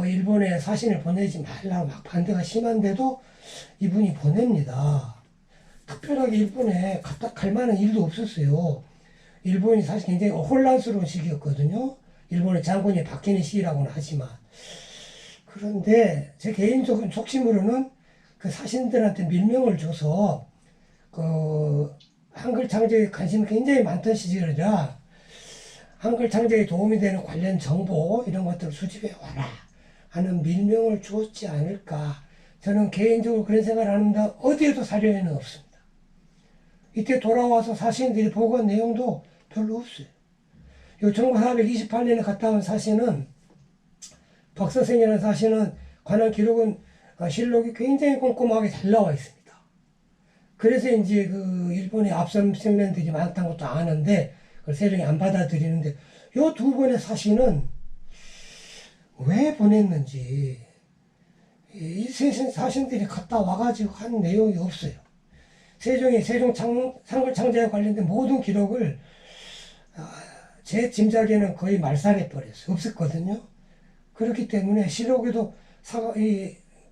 일본에 사신을 보내지 말라고 막 반대가 심한데도 이분이 보냅니다. 특별하게 일본에 갔다 갈 만한 일도 없었어요. 일본이 사실 굉장히 혼란스러운 시기였거든요. 일본의 장군이 바뀌는 시기라고는 하지만. 그런데 제 개인적인 속심으로는 그 사신들한테 밀명을 줘서 그 한글 창제에 관심이 굉장히 많던 시절이라 한글 창제에 도움이 되는 관련 정보 이런 것들을 수집해 와라 하는 밀명을 주었지 않을까. 저는 개인적으로 그런 생각을 하는데 어디에도 사료에는 없습니다. 이때 돌아와서 사신들이 보고한 내용도 별로 없어요. 요 1428년에 갔다 온 사신은 박서생이라는 사신은 관한 기록은 실록이 굉장히 꼼꼼하게 잘 나와 있습니다. 그래서 이제 그 일본의 앞선 생명들이 많다는 것도 아는데 그걸 세종이 안 받아들이는데 요 두 번의 사신은 왜 보냈는지 이 사신들이 갔다 와가지고 한 내용이 없어요. 세종이 상글 창제와 관련된 모든 기록을 제 짐작에는 거의 말살해 버렸어요. 없었거든요. 그렇기 때문에 실록에도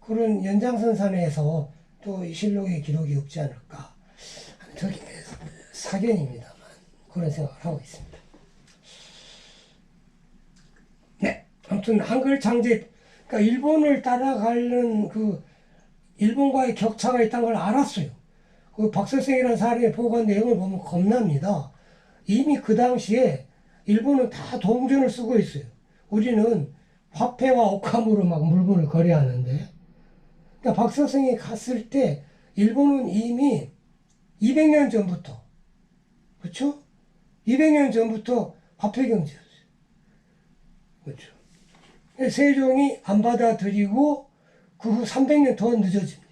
그런 연장선상에서 또 이 실록의 기록이 없지 않을까 하는 저기 사견입니다만 그런 생각을 하고 있습니다. 네, 아무튼 한글 창제, 그러니까 일본을 따라가는 그 일본과의 격차가 있다는 걸 알았어요. 그 박설생이라는 사람의 보고한 내용을 보면 겁납니다. 이미 그 당시에 일본은 다 동전을 쓰고 있어요. 우리는 화폐와 옥함으로 막 물건을 거래하는데, 그러니까 박서생이 갔을 때 일본은 이미 200년 전부터, 그렇죠? 200년 전부터 화폐 경제였어요. 그렇죠? 세종이 안 받아들이고 그 후 300년 더 늦어집니다.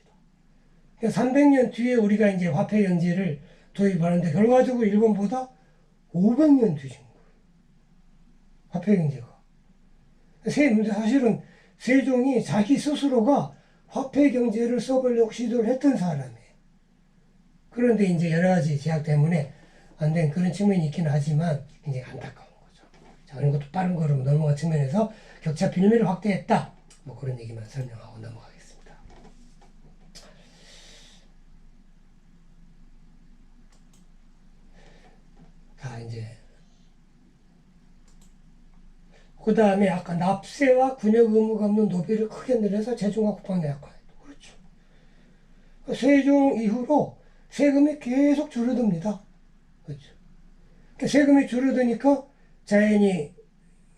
300년 뒤에 우리가 이제 화폐 경제를 도입하는데 결과적으로 일본보다 500년 뒤진 거예요. 화폐 경제가. 사실은 세종이 자기 스스로가 화폐 경제를 써보려고 시도를 했던 사람이에요. 그런데 이제 여러 가지 제약 때문에 안 된 그런 측면이 있긴 하지만 굉장히 안타까운 거죠. 자, 그런 것도 빠른 걸음 넘어간 측면에서 격차 빌미를 확대했다. 뭐 그런 얘기만 설명하고 넘어가겠습니다. 자, 이제 그 다음에 아까 납세와 군역 의무가 없는 노비를 크게 늘려서 재정과 국방에 약화했다. 그렇죠. 세종 이후로 세금이 계속 줄어듭니다. 그렇죠. 세금이 줄어드니까 자연히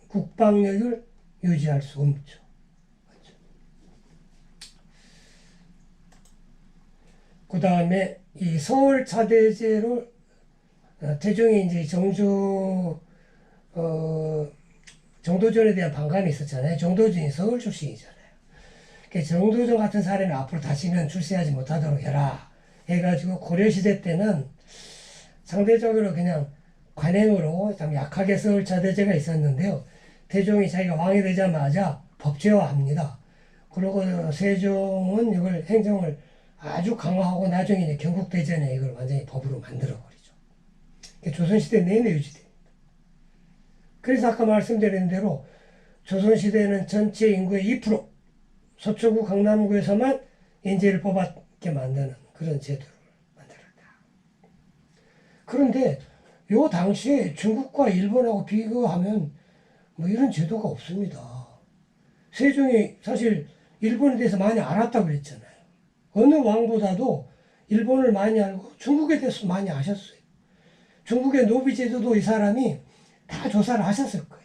국방력을 유지할 수 없죠. 그렇죠. 그 다음에 이 서울 차대제로 태종이 이제 정도전에 대한 반감이 있었잖아요. 정도전이 서울 출신이잖아요. 정도전 같은 사람이 앞으로 다시는 출세하지 못하도록 해라 해가지고 고려시대 때는 상대적으로 그냥 관행으로 참 약하게 서울 차대제가 있었는데요. 태종이 자기가 왕이 되자마자 법제화합니다. 그리고 세종은 이걸 행정을 아주 강화하고 나중에 이제 경국대전에 이걸 완전히 법으로 만들어버리죠. 조선시대 내내 유지됩니다. 그래서 아까 말씀드린 대로 조선시대는 전체 인구의 2%, 서초구 강남구에서만 인재를 뽑았게 만드는 그런 제도를 만들었다. 그런데 요 당시에 중국과 일본하고 비교하면 뭐 이런 제도가 없습니다. 세종이 사실 일본에 대해서 많이 알았다고 그랬잖아요. 어느 왕보다도 일본을 많이 알고 중국에 대해서 많이 아셨어요. 중국의 노비 제도도 이 사람이 다 조사를 하셨을 거예요.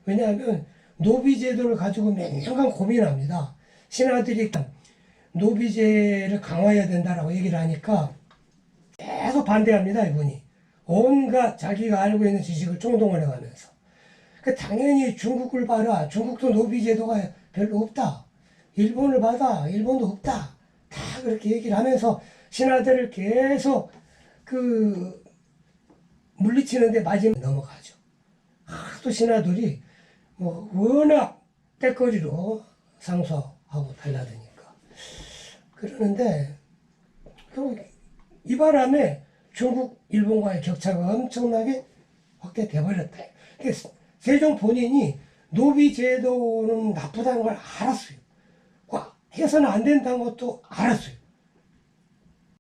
왜냐하면 노비제도를 가지고 몇 년간 고민합니다. 신하들이 노비제를 강화해야 된다라고 얘기를 하니까 계속 반대합니다. 이분이. 온갖 자기가 알고 있는 지식을 총동원해 가면서. 당연히 중국을 봐라. 중국도 노비제도가 별로 없다. 일본을 봐라. 일본도 없다. 다 그렇게 얘기를 하면서 신하들을 계속 물리치는데 마지막에 넘어가죠. 하도 신하들이 뭐 워낙 때거리로 상소하고 달라드니까 그러는데 이 바람에 중국, 일본과의 격차가 엄청나게 확대돼 버렸다. 세종 본인이 노비 제도는 나쁘다는 걸 알았어요. 해서는 안 된다는 것도 알았어요.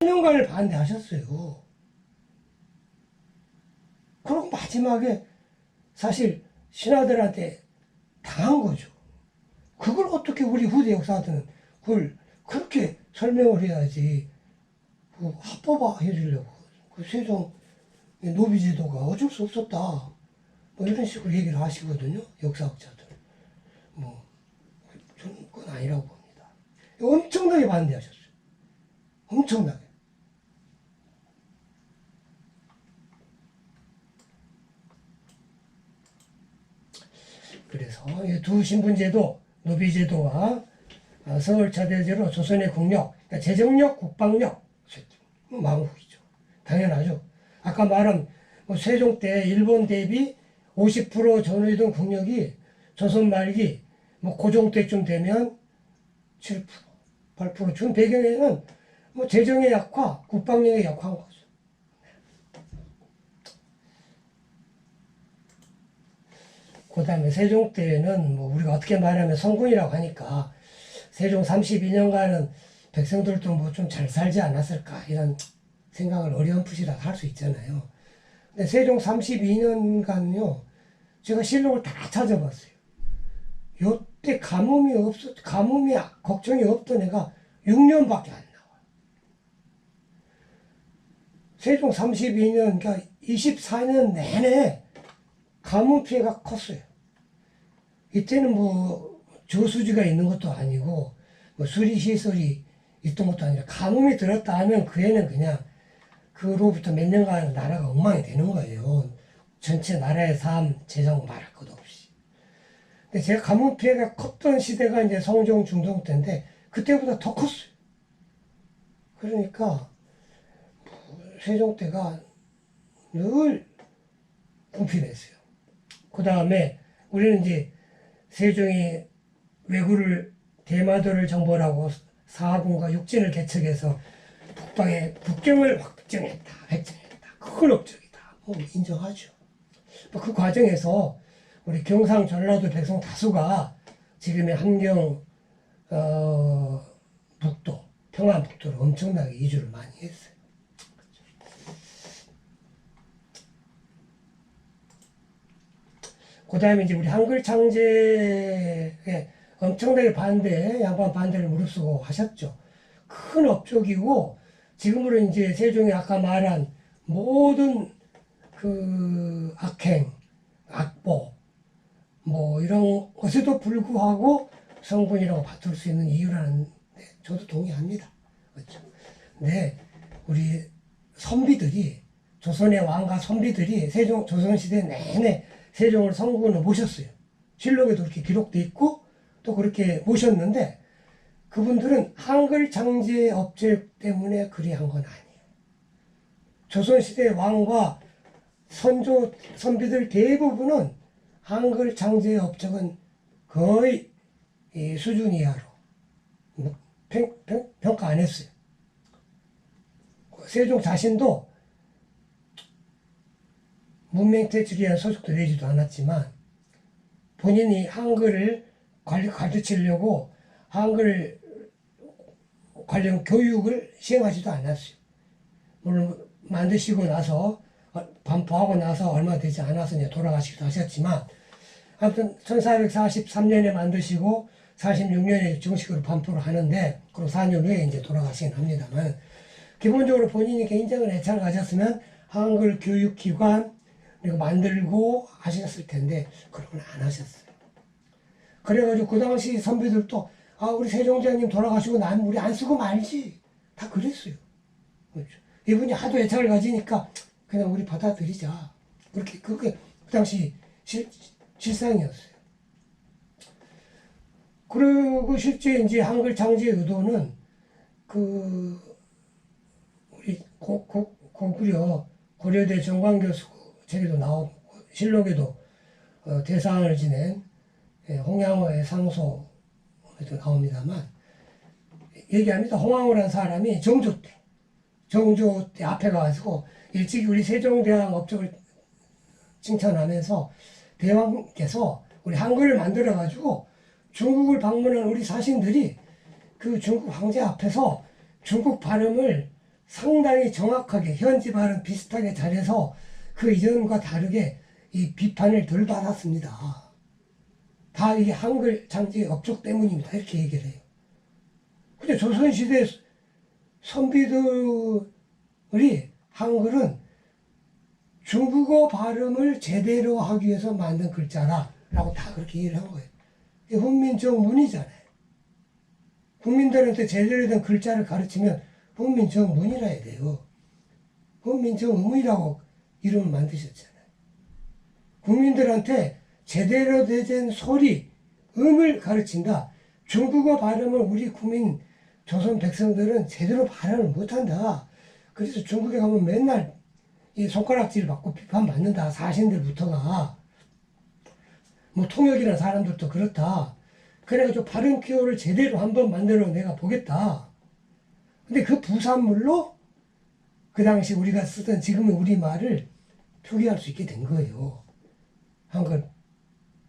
1년간을 반대하셨어요. 그리고 마지막에 사실 신하들한테 당한 거죠. 그걸 어떻게 우리 후대 역사들은 그걸 그렇게 설명을 해야지. 그 합법화 해주려고. 그 세종 노비제도가 어쩔 수 없었다. 뭐 이런 식으로 얘기를 하시거든요. 역사학자들. 뭐, 저는 그건 아니라고 봅니다. 엄청나게 반대하셨어요. 엄청나게. 그래서 이 두 신분제도, 노비제도와 서울차대제로 조선의 국력, 그러니까 재정력, 국방력, 망국이죠. 당연하죠. 아까 말한 뭐 세종 때 일본 대비 50% 전후이던 국력이 조선 말기 뭐 고종 때쯤 되면 7%, 8% 준 배경에는 뭐 재정의 약화, 국방력의 약화인 거죠. 그 다음에 세종 때는 뭐 우리가 어떻게 말하면 성군이라고 하니까 세종 32년간은 백성들도 뭐 좀 잘 살지 않았을까 이런 생각을 어렴풋이라도 할 수 있잖아요. 근데 세종 32년간요 제가 실록을 다 찾아봤어요. 요때 가뭄이 걱정이 없던 애가 6년밖에 안 나와요. 세종 32년 그러니까 24년 내내 가뭄 피해가 컸어요. 이때는 뭐 저수지가 있는 것도 아니고 뭐 수리시설이 있던 것도 아니라 가뭄이 들었다 하면 그 애는 그냥 그로부터 몇 년간 나라가 엉망이 되는 거예요. 전체 나라의 삶, 재정 말할 것 없이. 근데 제가 가뭄 피해가 컸던 시대가 이제 성종 중종 때인데 그때보다 더 컸어요. 그러니까 세종 때가 늘 궁핍했어요. 그 다음에 우리는 이제 세종이 왜구를 대마도를 정벌하고 사하군과 육진을 개척해서 북경을 확정했다, 획정했다. 큰 업적이다. 뭐 인정하죠. 그 과정에서 우리 경상 전라도 백성 다수가 지금의 함경 북도, 평안북도로 엄청나게 이주를 많이 했어요. 그 다음에 이제 우리 한글 창제에 엄청나게 양반 반대를 무릅쓰고 하셨죠. 큰 업적이고, 지금으로 이제 세종이 아까 말한 모든 그 악행, 악보, 뭐 이런 것에도 불구하고 성분이라고 받을 수 있는 이유라는 저도 동의합니다. 그렇죠. 네, 우리 선비들이, 조선의 왕과 선비들이 조선시대 내내 세종을 성군으로 모셨어요. 실록에도 그렇게 기록돼 있고 또 그렇게 모셨는데 그분들은 한글 창제 업적 때문에 그리한 건 아니에요. 조선시대 왕과 선비들 대부분은 한글 창제 업적은 거의 수준 이하로 평가 안 했어요. 세종 자신도 문맹태출에 의한 소식도 내지도 않았지만 본인이 한글을 가르치려고 한글 관련 교육을 시행하지도 않았어요. 물론 만드시고 나서 반포하고 나서 얼마 되지 않아서 이제 돌아가시기도 하셨지만 아무튼 1443년에 만드시고 46년에 정식으로 반포를 하는데 그리고 4년 후에 이제 돌아가시긴 합니다만 기본적으로 본인이 개인적인 애착을 가졌으면 한글 교육기관 그리고 만들고 하셨을 텐데 그런 건 안 하셨어요. 그래가지고 그 당시 선배들도 우리 세종대왕님 돌아가시고 난 우리 안 쓰고 말지 다 그랬어요. 그렇죠. 이분이 하도 애착을 가지니까 그냥 우리 받아들이자 그게 그 당시 실상이었어요. 그리고 실제 이제 한글 창제 의도는 우리 고려대 정광교수 책에도 나오고 실록에도 대상을 지낸 홍양호의 상소에도 나옵니다만 얘기합니다. 홍양호라는 사람이 정조 때 앞에 가가지고 일찍이 우리 세종대왕 업적을 칭찬하면서 대왕께서 우리 한글을 만들어 가지고 중국을 방문한 우리 사신들이 그 중국 황제 앞에서 중국 발음을 상당히 정확하게 현지 발음 비슷하게 잘해서 그 이전과 다르게 이 비판을 덜 받았습니다. 다 이게 한글 장치 업적 때문입니다. 이렇게 얘기를 해요. 근데 조선시대 선비들이 한글은 중국어 발음을 제대로 하기 위해서 만든 글자라고 다 그렇게 이해를 한 거예요. 이게 훈민정문이잖아요. 국민들한테 제대로 된 글자를 가르치면 훈민정문이라 해야 돼요. 훈민정음이라고 이름을 만드셨잖아요. 국민들한테 제대로 된 소리, 음을 가르친다. 중국어 발음을 우리 국민 조선 백성들은 제대로 발음을 못한다. 그래서 중국에 가면 맨날 이 손가락질 받고 비판받는다. 사신들부터가. 뭐 통역이라는 사람들도 그렇다. 그래가지고 발음 기호를 제대로 한번 만들어 내가 보겠다. 근데 그 부산물로 그 당시 우리가 쓰던 지금의 우리말을 표기할 수 있게 된 거예요. 한글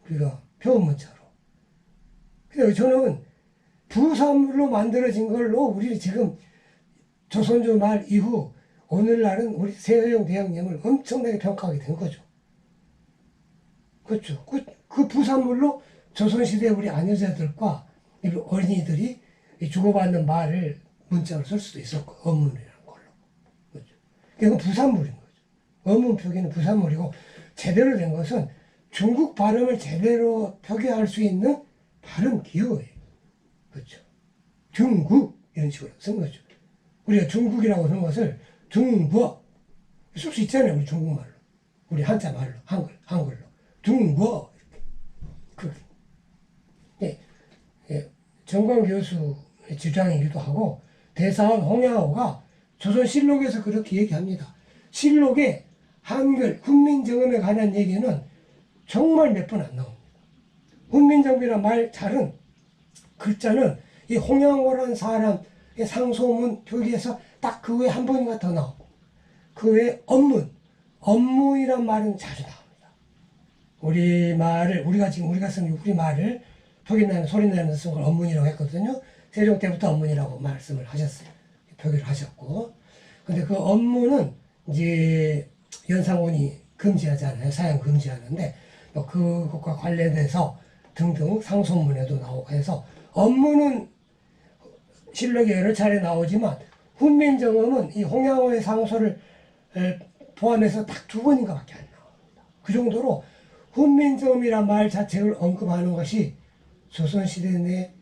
우리가 표현문자로. 근데 저는 부산물로 만들어진 걸로 우리 지금 조선조 말 이후 오늘날은 우리 세종 대왕님을 엄청나게 평가하게 된 거죠. 그렇죠. 그 부산물로 조선시대 우리 아녀자들과 어린이들이 주고받는 말을 문자로 쓸 수도 있었고, 언문이라는 걸로. 그렇죠. 그건 부산물인 거죠. 언문 표기는 부산물이고, 제대로 된 것은 중국 발음을 제대로 표기할 수 있는 발음 기호예요. 그렇죠. 중국, 이런 식으로 쓴 거죠. 우리가 중국이라고 하는 것을 중국, 쓸 수 있잖아요. 우리 중국말로. 우리 한자 말로, 한글로. 중국, 이렇게. 예, 예, 정광 교수의 주장이기도 하고, 대사원 홍양호가 조선실록에서 그렇게 얘기합니다. 실록에 한글, 훈민정음에 관한 얘기는 정말 몇 번 안 나옵니다. 훈민정음이란 말 잘은 글자는 이 홍양호라는 사람의 상소문 표기에서 딱 그 외에 한 번인가 더 나오고, 그 외에 언문이란 말은 자주 나옵니다. 우리가 쓴 우리말을 표기내는 소리내는 쓴 걸 언문이라고 했거든요. 세종 때부터 언문이라고 말씀을 하셨어요. 표기를 하셨고. 근데 그 언문은 이제 연산군이 금지하잖아요. 사용 금지하는데, 그것과 관련돼서 등등 상소문에도 나오고 해서, 언문은 실록에 여러 차례 나오지만, 훈민정음은 이 홍양호의 상소를 포함해서 딱 2번인가 밖에 안 나옵니다. 그 정도로 훈민정음이란 말 자체를 언급하는 것이 조선시대 내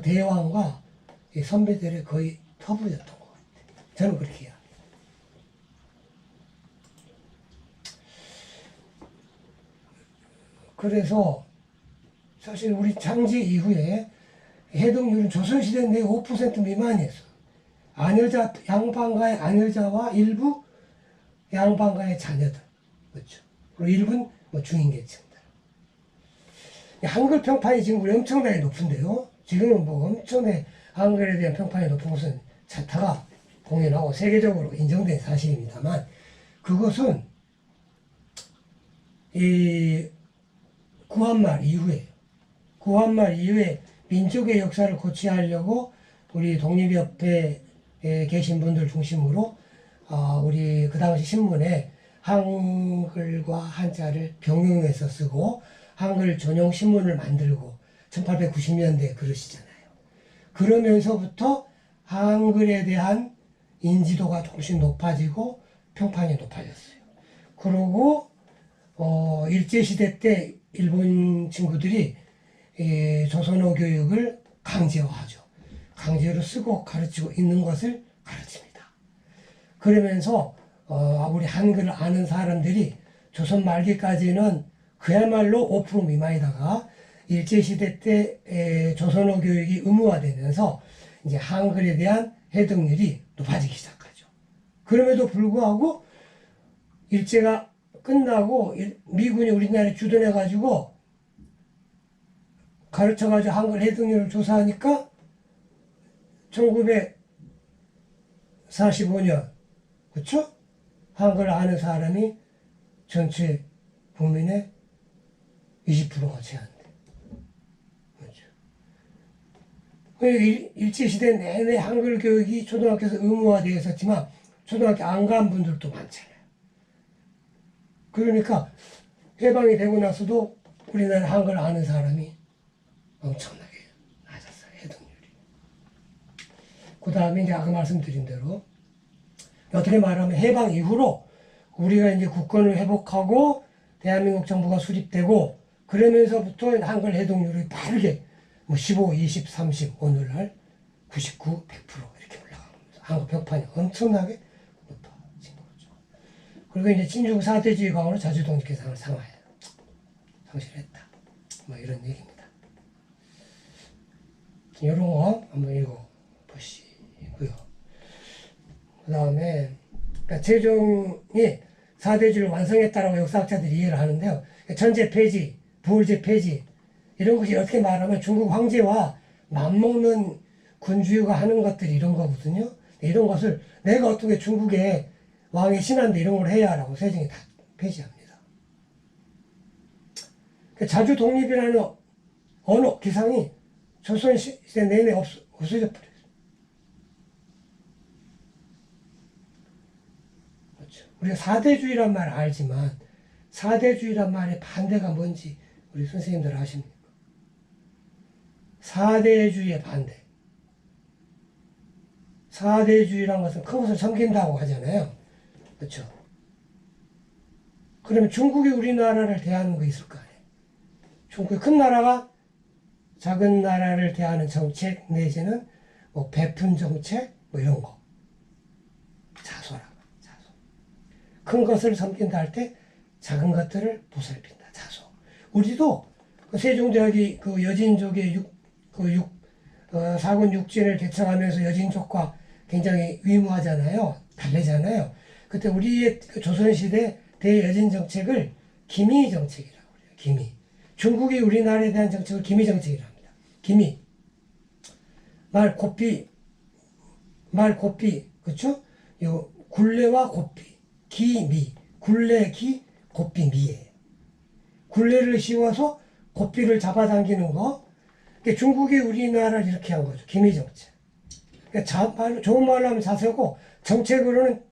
대왕과 이 선비들의 거의 터부였던 것 같아요. 저는 그렇게 해요. 그래서 사실 우리 창제 이후에 해독률은 조선시대 내 5% 미만이었어요. 양반가의 아녀자와 일부 양반가의 자녀들. 그렇죠. 그리고 일부는 중인계층들. 한글 평판이 지금 우리 엄청나게 높은데요. 지금은 엄청나게 한글에 대한 평판이 높은 것은 자타가 공연하고 세계적으로 인정된 사실입니다만, 그것은 이 구한말 이후에 민족의 역사를 고취하려고 우리 독립협회에 계신 분들 중심으로 우리 그 당시 신문에 한글과 한자를 병용해서 쓰고 한글 전용 신문을 만들고 1890년대에 그러시잖아요. 그러면서부터 한글에 대한 인지도가 조금씩 높아지고 평판이 높아졌어요. 그리고 일제시대 때 일본 친구들이 조선어 교육을 강제화하죠. 강제로 쓰고 가르치고 있는 것을 가르칩니다. 그러면서 우리 한글을 아는 사람들이 조선 말기까지는 그야말로 5% 미만이다가 일제시대 때 조선어 교육이 의무화되면서 이제 한글에 대한 해독률이 높아지기 시작하죠. 그럼에도 불구하고 일제가 끝나고 미군이 우리나라에 주둔해가지고 가르쳐가지고 한글 해독률을 조사하니까 1945년, 그쵸? 한글 아는 사람이 전체 국민의 20%가 제한돼. 그렇죠. 일제시대 내내 한글 교육이 초등학교에서 의무화되어 있었지만 초등학교 안 간 분들도 많잖아요. 그러니까 해방이 되고 나서도 우리나라 한글 아는 사람이 엄청나게 낮았어요. 해독률이. 그 다음에 이제 아까 말씀드린 대로 어떻게 말하면 해방 이후로 우리가 이제 국권을 회복하고 대한민국 정부가 수립되고 그러면서부터 한글 해독률이 빠르게 뭐 15, 20, 30 오늘날 99, 100% 이렇게 올라가면서 한국 벽판이 엄청나게 높아진 거죠. 그리고 이제 진중 4대주의 강으로 자주독립개상을 상실했다. 뭐 이런 얘기입니다. 이런 거 한번 읽어보시고요. 그 다음에 그러니까 세종이 4대주의를 완성했다라고 역사학자들이 이해를 하는데요. 전제 폐지, 부울제 폐지 이런 것이 어떻게 말하면 중국 황제와 맞먹는 군주가 하는 것들이 이런 거거든요. 이런 것을 내가 어떻게 중국의 왕의 신한데 이런 걸 해야 라고 세종이 다 폐지합니다. 자주 독립이라는 언어 기상이 조선시대 내내 없어져 버렸어요. 그렇죠. 우리가 4대주의란 말 알지만 4대주의란 말의 반대가 뭔지 우리 선생님들 아십니까? 4대주의의 반대. 4대주의란 것은 큰 것을 섬긴다고 하잖아요. 그렇죠? 그러면 중국이 우리나라를 대하는 거 있을 거 아니에요? 중국이 큰 나라가 작은 나라를 대하는 정책 내지는 뭐 베푼 정책 뭐 이런 거. 자소라. 자소. 큰 것을 섬긴다 할 때 작은 것들을 보살핀다. 자소. 우리도 그 세종대왕이 그 여진족의 사군 육진을 개척하면서 여진족과 굉장히 위무하잖아요. 달래잖아요. 그때 우리의 그 조선시대 대여진 정책을 기미 정책이라고 그래요. 기미. 중국이 우리나라에 대한 정책을 기미 정책이라고 합니다. 기미. 말 고삐, 그쵸? 요 굴레와 고삐, 기미. 굴레, 기, 고삐, 미예요. 굴레를 씌워서 고삐를 잡아당기는 거. 그러니까 중국이 우리나라를 이렇게 한 거죠. 기미 정책. 그러니까 좋은 말로 하면 자세고 정책으로는